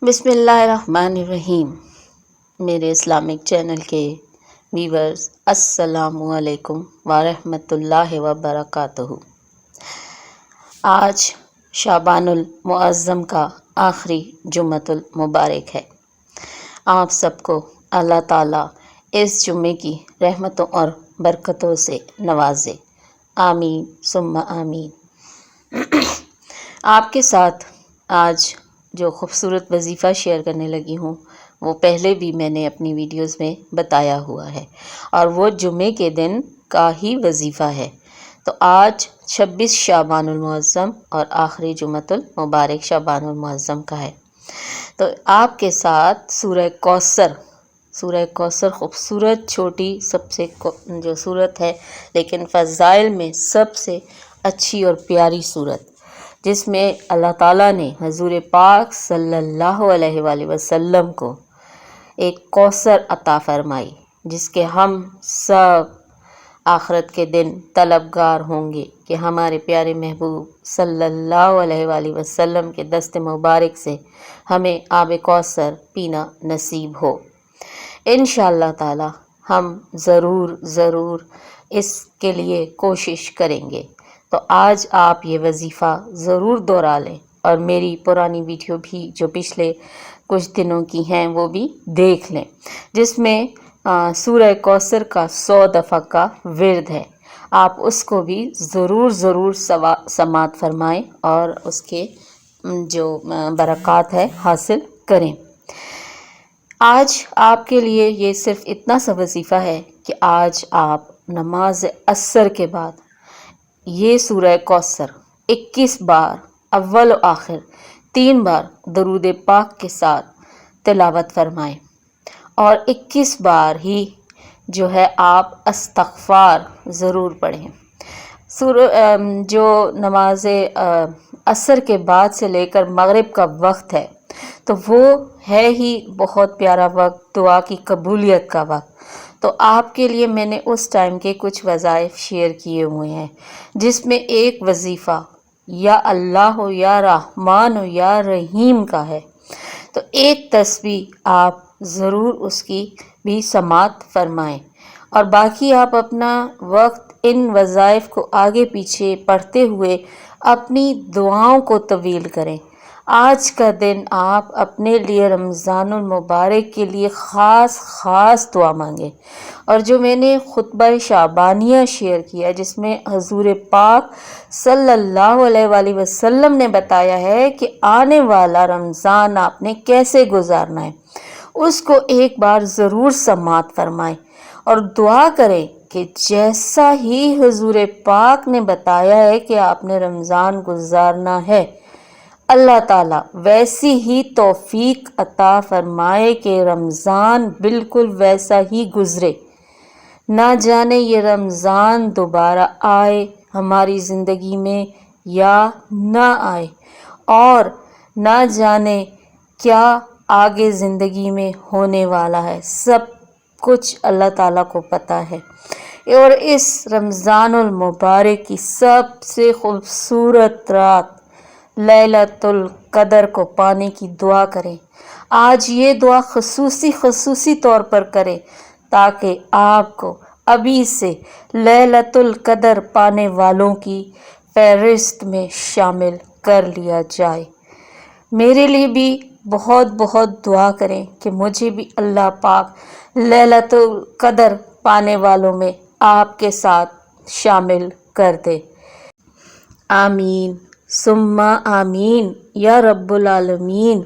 بسم اللہ الرحمن الرحیم۔ میرے اسلامک چینل کے ویورز السلام علیکم ورحمۃ اللہ وبرکاتہ۔ آج شعبان المعظم کا آخری جمعۃ المبارک ہے۔ آپ سب کو اللہ تعالیٰ اس جمعے کی رحمتوں اور برکتوں سے نوازے، آمین ثم آمین۔ آپ کے ساتھ آج جو خوبصورت وظیفہ شیئر کرنے لگی ہوں وہ پہلے بھی میں نے اپنی ویڈیوز میں بتایا ہوا ہے، اور وہ جمعے کے دن کا ہی وظیفہ ہے۔ تو آج 26 شعبان المعظم اور آخری جمعۃ المبارک شعبان المعظم کا ہے۔ تو آپ کے ساتھ سورہ کوثر خوبصورت چھوٹی سب سے جو صورت ہے، لیکن فضائل میں سب سے اچھی اور پیاری صورت، جس میں اللہ تعالیٰ نے حضور پاک صلی اللہ علیہ وآلہ وسلم کو ایک کوثر عطا فرمائی، جس کے ہم سب آخرت کے دن طلبگار ہوں گے کہ ہمارے پیارے محبوب صلی اللہ علیہ وآلہ وسلم کے دست مبارک سے ہمیں آب کوثر پینا نصیب ہو۔ انشاءاللہ تعالی ہم ضرور اس کے لیے کوشش کریں گے۔ تو آج آپ یہ وظیفہ ضرور دہرا لیں، اور میری پرانی ویڈیو بھی جو پچھلے کچھ دنوں کی ہیں وہ بھی دیکھ لیں، جس میں سورہ کوثر کا 100 دفعہ کا ورد ہے۔ آپ اس کو بھی ضرور سماعت فرمائیں اور اس کے جو برکات ہے حاصل کریں۔ آج آپ کے لیے یہ صرف اتنا سا وظیفہ ہے کہ آج آپ نماز عصر کے بعد یہ سورہ کوثر 21 بار اول و آخر 3 بار درود پاک کے ساتھ تلاوت فرمائیں، اور 21 بار ہی جو ہے آپ استغفار ضرور پڑھیں۔ جو نماز عصر کے بعد سے لے کر مغرب کا وقت ہے، تو وہ ہے ہی بہت پیارا وقت، دعا کی قبولیت کا وقت۔ تو آپ کے لیے میں نے اس ٹائم کے کچھ وظائف شیئر کیے ہوئے ہیں، جس میں ایک وظیفہ یا اللہ ہو یا رحمان ہو یا رحیم کا ہے۔ تو ایک تسبیح آپ ضرور اس کی بھی سماعت فرمائیں، اور باقی آپ اپنا وقت ان وظائف کو آگے پیچھے پڑھتے ہوئے اپنی دعاؤں کو طویل کریں۔ آج کا دن آپ اپنے لیے رمضان المبارک کے لیے خاص دعا مانگیں، اور جو میں نے خطبہ شعبانیہ شیئر کیا، جس میں حضور پاک صلی اللہ علیہ وآلہ وسلم نے بتایا ہے کہ آنے والا رمضان آپ نے کیسے گزارنا ہے، اس کو ایک بار ضرور سماعت فرمائیں، اور دعا کریں کہ جیسا ہی حضور پاک نے بتایا ہے کہ آپ نے رمضان گزارنا ہے، اللہ تعالیٰ ویسی ہی توفیق عطا فرمائے کہ رمضان بالکل ویسا ہی گزرے۔ نہ جانے یہ رمضان دوبارہ آئے ہماری زندگی میں یا نہ آئے، اور نہ جانے کیا آگے زندگی میں ہونے والا ہے، سب کچھ اللہ تعالیٰ کو پتہ ہے۔ اور اس رمضان المبارک کی سب سے خوبصورت رات لیلۃ القدر کو پانے کی دعا کریں۔ آج یہ دعا خصوصی طور پر کریں، تاکہ آپ کو ابھی سے لیلۃ القدر پانے والوں کی فہرست میں شامل کر لیا جائے۔ میرے لیے بھی بہت دعا کریں کہ مجھے بھی اللہ پاک لیلۃ القدر پانے والوں میں آپ کے ساتھ شامل کر دے۔ آمین ثم آمین یا رب العالمین۔